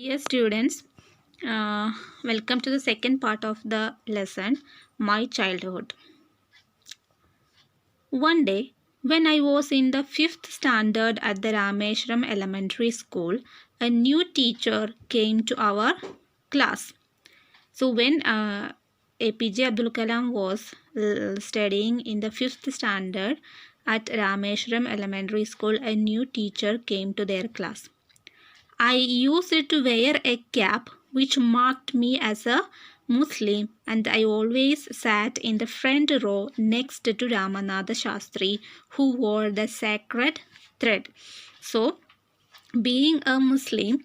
Dear students, uh, welcome to the second part of the lesson, My Childhood. One day, when I was in the 5th standard at the Rameshram Elementary School, a new teacher came to our class. So when APJ Abdul Kalam was studying in the 5th standard at Rameshram Elementary School, a new teacher came to their class. I used to wear a cap which marked me as a Muslim, and I always sat in the front row next to Ramanatha Shastri, who wore the sacred thread. So, being a Muslim,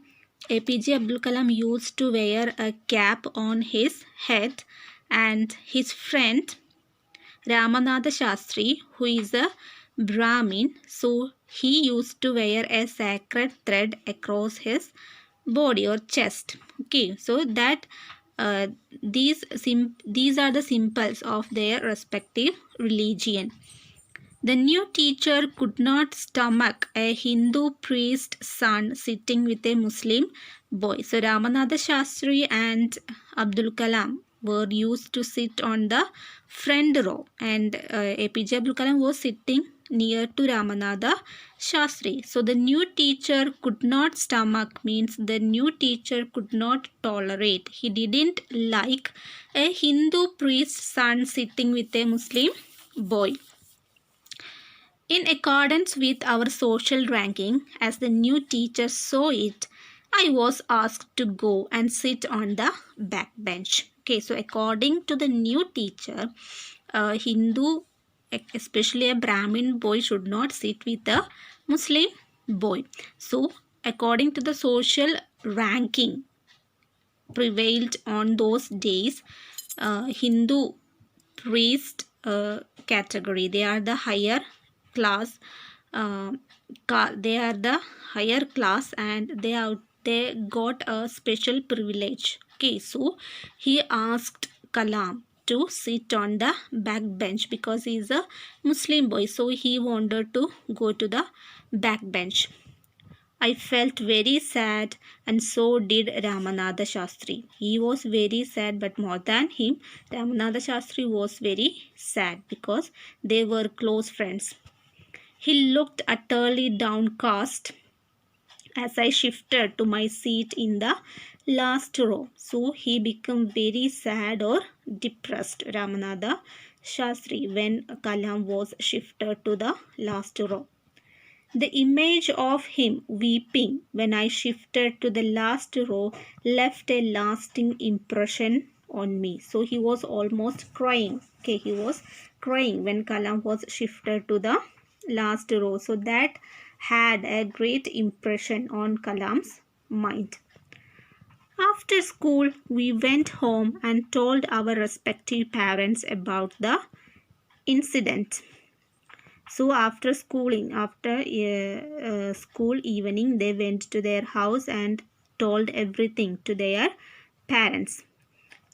APJ Abdul Kalam used to wear a cap on his head, and his friend Ramanatha Shastri, who is a Brahmin, so he used to wear a sacred thread across his body or chest. Okay, so that these are the symbols of their respective religion. The new teacher could not stomach a Hindu priest's son sitting with a Muslim boy. So Ramanatha Shastri and Abdul Kalam were used to sit on the front row, and APJ Abdul Kalam was sitting near to Ramanatha Shastri. So the new teacher could not stomach means the new teacher could not tolerate. He didn't like a Hindu priest's son sitting with a Muslim boy. In accordance with our social ranking, as the new teacher saw it, I was asked to go and sit on the back bench. Okay, so according to the new teacher, a Hindu, especially a Brahmin boy, should not sit with a Muslim boy. So, according to the social ranking prevailed on those days, Hindu priest category, they are the higher class, they are the higher class, and they got a special privilege. Okay, so he asked Kalam to sit on the back bench because he is a Muslim boy, so he wanted to go to the back bench. I felt very sad, and so did Ramanatha Shastri. He was very sad, but more than him, Ramanatha Shastri was very sad because they were close friends. He looked utterly downcast as I shifted to my seat in the last row. So he became very sad or depressed, Ramanatha Shastri, when Kalam was shifted to the last row. The image of him weeping when I shifted to the last row left a lasting impression on me. So he was almost crying. Okay, he was crying when Kalam was shifted to the last row. So that had a great impression on Kalam's mind. After school, we went home and told our respective parents about the incident. So after schooling, after school evening, they went to their house and told everything to their parents.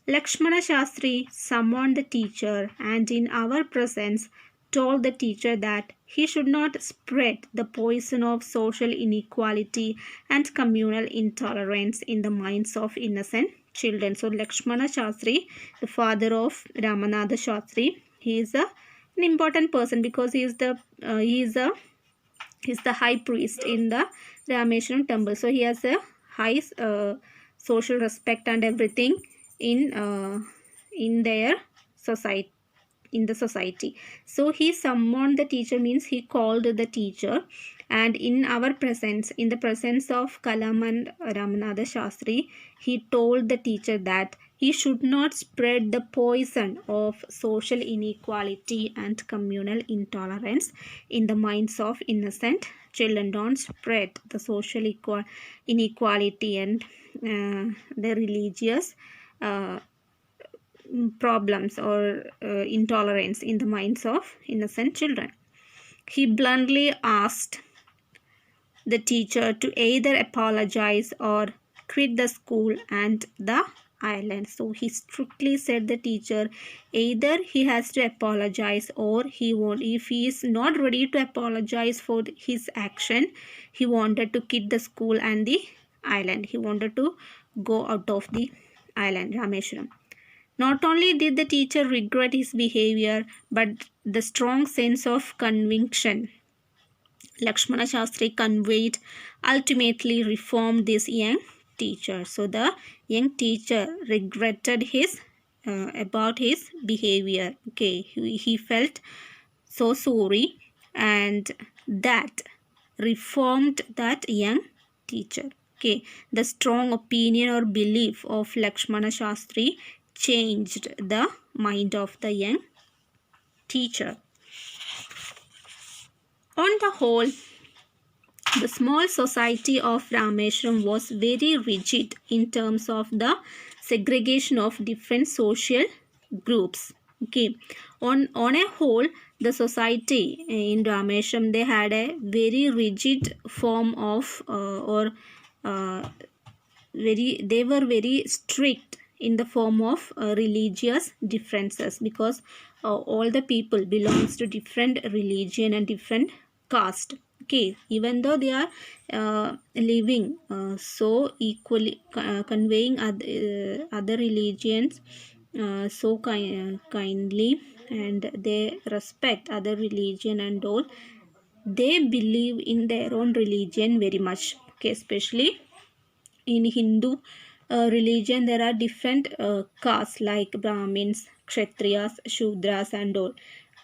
Lakshmana Shastri summoned the teacher and in our presence told the teacher that he should not spread the poison of social inequality and communal intolerance in the minds of innocent children. So Lakshmana Shastri, the father of Ramanatha Shastri, he is an important person because he is the high priest in the Rameshwaram temple. So he has a high social respect and everything in their society, in the society. So he summoned the teacher means he called the teacher, and in our presence, in the presence of Kalam and Ramanatha Shastri, he told the teacher that he should not spread the poison of social inequality and communal intolerance in the minds of innocent children. Don't spread the social inequality and the religious problems or intolerance in the minds of innocent children. He bluntly asked the teacher to either apologize or quit the school and the island. So he strictly said the teacher either he has to apologize or he won't. If he is not ready to apologize for his action, he wanted to quit the school and the island. He wanted to go out of the island, Rameshwaram. Not only did the teacher regret his behavior, but the strong sense of conviction Lakshmana Shastri conveyed ultimately reformed this young teacher. So the young teacher regretted his about his behavior. Okay, he felt so sorry, and that reformed that young teacher. Okay, the strong opinion or belief of Lakshmana Shastri changed the mind of the young teacher. On the whole, the small society of Rameshwaram was very rigid in terms of the segregation of different social groups. Okay, on a whole, the society in Rameshwaram, they had a very rigid form of they were very strict in the form of religious differences, because all the people belongs to different religion and different caste. Okay, even though they are living so equally, conveying other religions so kindly, and they respect other religion and all, they believe in their own religion very much. Okay, especially in Hindu religion, there are different castes like Brahmins, Kshatriyas, Shudras and all.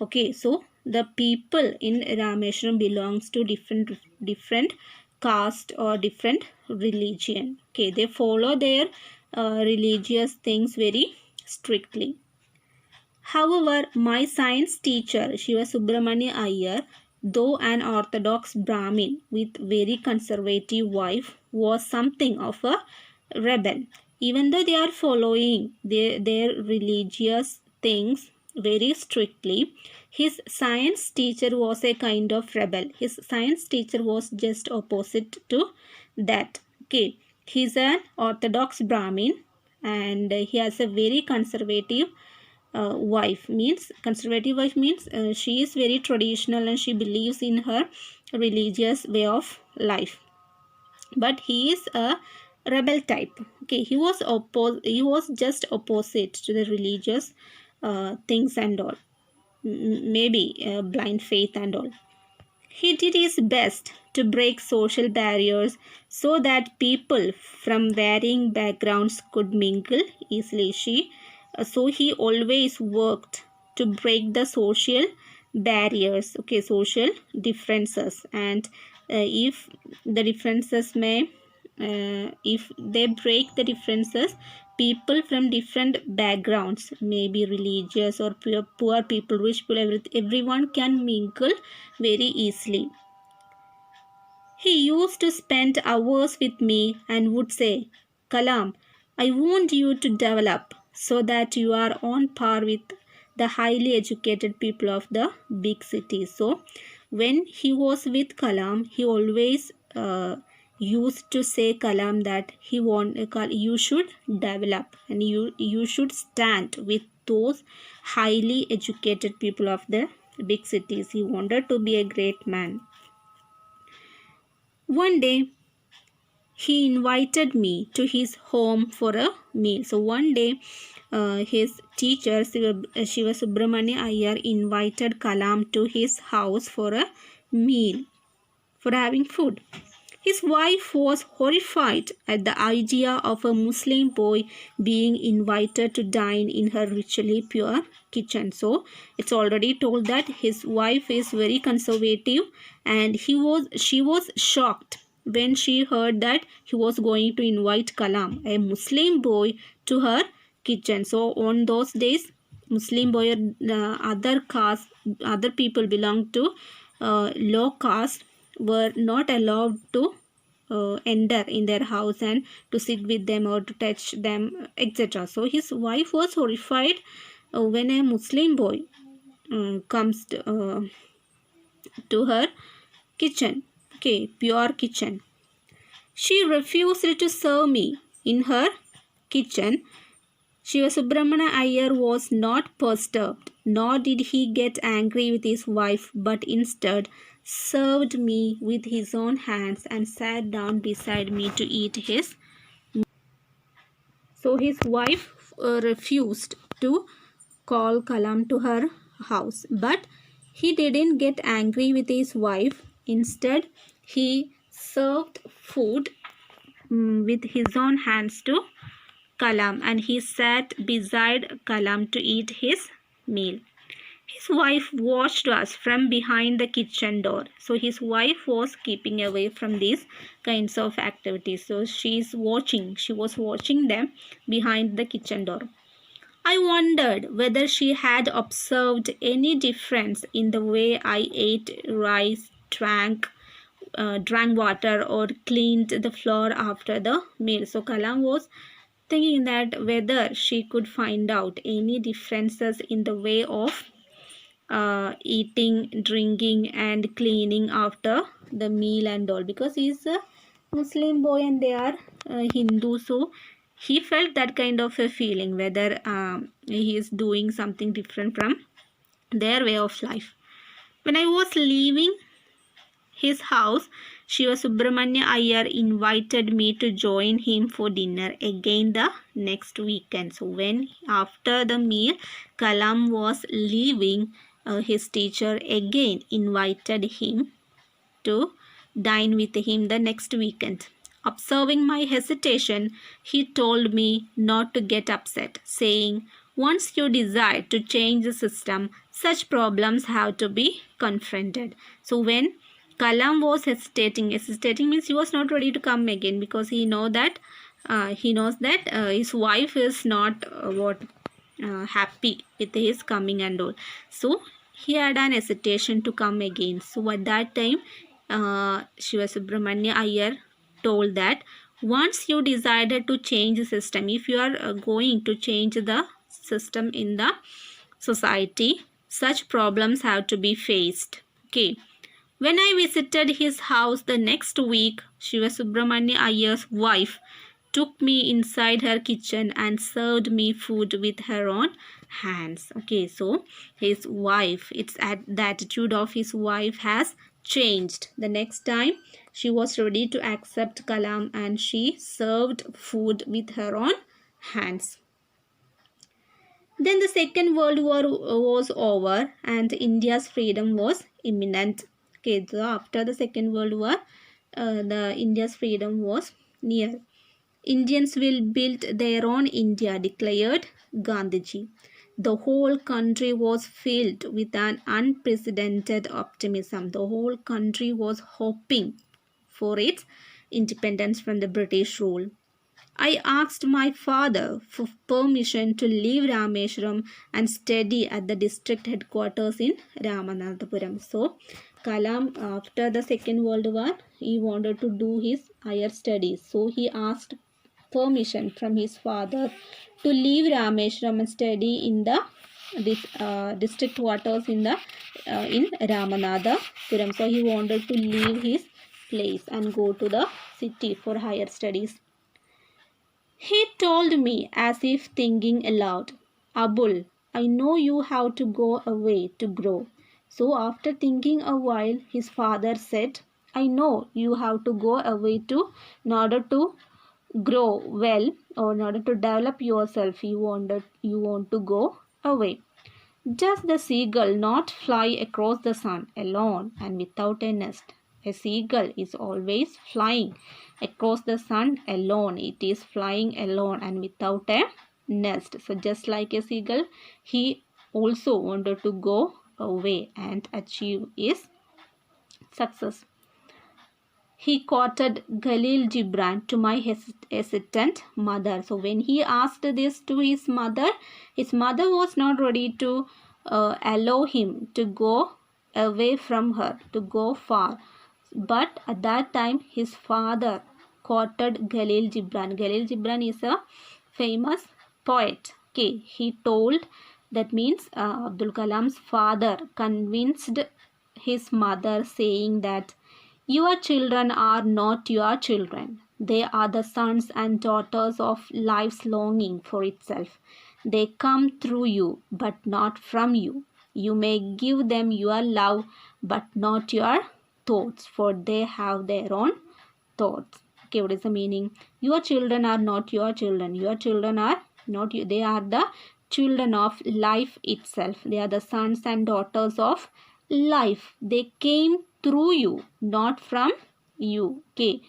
Okay, so the people in Rameshwaram belongs to different caste or different religion. Okay, they follow their religious things very strictly. However, my science teacher, Shiva Subramania Iyer, though an orthodox Brahmin with very conservative wife, was something of a rebel. Even though they are following their religious things very strictly, his science teacher was a kind of rebel. His science teacher was just opposite to that. Okay, he's an orthodox Brahmin, and he has a very conservative wife. Means conservative wife means she is very traditional and she believes in her religious way of life, but he is a rebel type. Okay, he was just opposite to the religious things and all. Maybe blind faith and all. He did his best to break social barriers so that people from varying backgrounds could mingle easily. So he always worked to break the social barriers, okay, social differences, and if the differences may, if they break the differences, people from different backgrounds, maybe religious or poor people, rich people, everyone can mingle very easily. He used to spend hours with me and would say, Kalam, I want you to develop so that you are on par with the highly educated people of the big cities. So, when he was with Kalam, he always used to say Kalam that you should develop and you should stand with those highly educated people of the big cities. He wanted to be a great man. One day, he invited me to his home for a meal. So one day, his teacher Shiva Subramania Iyer invited Kalam to his house for a meal, for having food. His wife was horrified at the idea of a Muslim boy being invited to dine in her ritually pure kitchen. So it's already told that his wife is very conservative, and she was shocked when she heard that he was going to invite Kalam, a Muslim boy, to her kitchen. So on those days, Muslim boy or other people belong to low caste were not allowed to enter in their house and to sit with them or to touch them, etc. So his wife was horrified when a Muslim boy comes to her kitchen, okay, pure kitchen. She refused to serve me in her kitchen. Shiva Subramania Iyer was not perturbed, nor did he get angry with his wife, but instead served me with his own hands and sat down beside me to eat his. So his wife refused to call Kalam to her house, but he didn't get angry with his wife. Instead, he served food with his own hands to Kalam, and he sat beside Kalam to eat his meal. His wife watched us from behind the kitchen door. So his wife was keeping away from these kinds of activities. So she was watching them behind the kitchen door. I wondered whether she had observed any difference in the way I ate rice, drank water, or cleaned the floor after the meal. So Kalam was thinking that whether she could find out any differences in the way of eating, drinking, and cleaning after the meal and all, because he's a Muslim boy and they are Hindu. So he felt that kind of a feeling whether he is doing something different from their way of life. When I was leaving his house, Shiva Subramanya Iyer invited me to join him for dinner again the next weekend. So when after the meal Kalam was leaving, his teacher again invited him to dine with him the next weekend. Observing my hesitation, he told me not to get upset, saying, once you decide to change the system, such problems have to be confronted. So when Kalam was hesitating means he was not ready to come again, because he knows that his wife is not happy with his coming and all. So he had an hesitation to come again. So at that time, Shiva Subramanya Iyer told that once you decided to change the system, if you are going to change the system in the society, such problems have to be faced. Okay. When I visited his house the next week, Shiva Subramanya Iyer's wife took me inside her kitchen and served me food with her own hands. Okay, so his wife, the attitude of his wife has changed. The next time she was ready to accept Kalam and she served food with her own hands. Then the Second World War was over and India's freedom was imminent. Okay, so after the Second World War, the India's freedom was near. Indians will build their own India, declared Gandhiji. The whole country was filled with an unprecedented optimism. The whole country was hoping for its independence from the British rule. I asked my father for permission to leave Rameshwaram and study at the district headquarters in Ramanathapuram. So, Kalam, after the Second World War, he wanted to do his higher studies. So, he asked permission from his father to leave Rameshwaram and study in the district quarters in Ramanathapuram. So, he wanted to leave his place and go to the city for higher studies. He told me as if thinking aloud, Abul, I know you have to go away to grow. So after thinking a while, his father said, I know you have to go away in order to grow well, or in order to develop yourself, you want to go away. Does the seagull not fly across the sun alone and without a nest? A seagull is always flying across the sun alone. It is flying alone and without a nest. So just like a seagull, he also wanted to go away and achieve his success. He quoted Khalil Gibran to my hesitant mother. So when he asked this to his mother was not ready to allow him to go away from her, to go far. But at that time, his father quoted Khalil Gibran. Khalil Gibran is a famous poet. Okay, he told, that means Abdul Kalam's father convinced his mother, saying that your children are not your children. They are the sons and daughters of life's longing for itself. They come through you, but not from you. You may give them your love, but not your thoughts, for they have their own thoughts. Okay, what is the meaning? Your children are not your children. Your children are not you. They are the children of life itself. They are the sons and daughters of life. They came through you, not from you. Okay,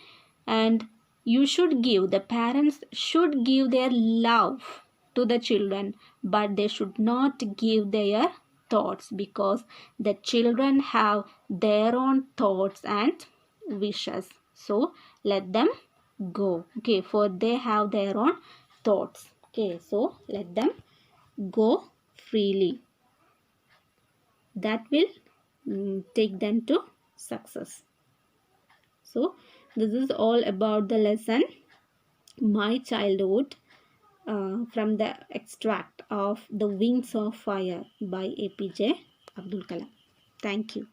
and you should give, the parents should give their love to the children, but they should not give their thoughts, because the children have their own thoughts and wishes. So let them go. Okay, for they have their own thoughts. Okay, so let them go freely. That will take them to success. So this is all about the lesson My Childhood, from the extract of The Wings of Fire by APJ Abdul Kalam. Thank you.